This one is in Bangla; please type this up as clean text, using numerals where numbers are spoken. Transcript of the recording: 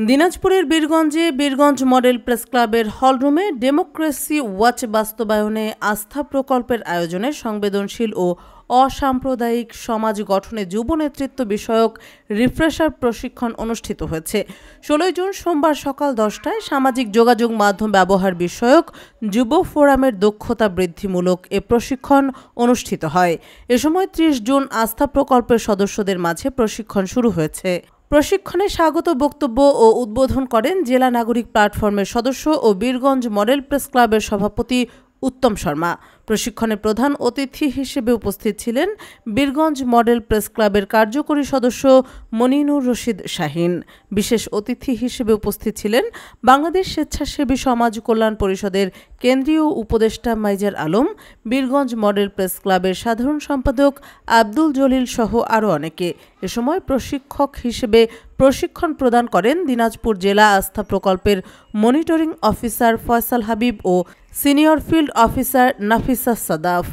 দিনাজপুরের বীরগঞ্জে বীরগঞ্জ মডেল প্রেস ক্লাবের হলরুমে ডেমোক্রেসি ওয়াচ বাস্তবায়নে আস্থা প্রকল্পের আয়োজনে সংবেদনশীল ও অসাম্প্রদায়িক সমাজ গঠনে যুব নেতৃত্ব বিষয়ক রিফ্রেশার প্রশিক্ষণ অনুষ্ঠিত হয়েছে। 16 জুন সোমবার সকাল 10টায় সামাজিক যোগাযোগ মাধ্যম ব্যবহার বিষয়ক যুব ফোরামের দক্ষতা বৃদ্ধিমূলক এ প্রশিক্ষণ অনুষ্ঠিত হয়। এ সময় 30 জুন আস্থা প্রকল্পের সদস্যদের মাঝে প্রশিক্ষণ শুরু হয়েছে। প্রশিক্ষণে স্বাগত বক্তব্য ও উদ্বোধন করেন জেলা নাগরিক প্ল্যাটফর্মের সদস্য ও বীরগঞ্জ মডেল প্রেস ক্লাবের সভাপতি উত্তম শর্মা। প্রশিক্ষণে প্রধান অতিথি হিসেবে উপস্থিত ছিলেন বীরগঞ্জ মডেল প্রেস ক্লাবের কার্যকরী সদস্য মনিনুর রশিদ শাহীন। বিশেষ অতিথি হিসেবে উপস্থিত ছিলেন বাংলাদেশ স্বেচ্ছাসেবী সমাজ কল্যাণ পরিষদের কেন্দ্রীয় উপদেষ্টা miser Alam, Birganj model press ক্লাবের সাধারণ সম্পাদক আব্দুল জলিল সহ আরও অনেকে। এ সময় প্রশিক্ষক হিসেবে প্রশিক্ষণ প্রদান করেন দিনাজপুর জেলা আস্থা প্রকল্পের মনিটরিং অফিসার ফয়সাল হাবিব ও senior field officer Nafisa Sadaf.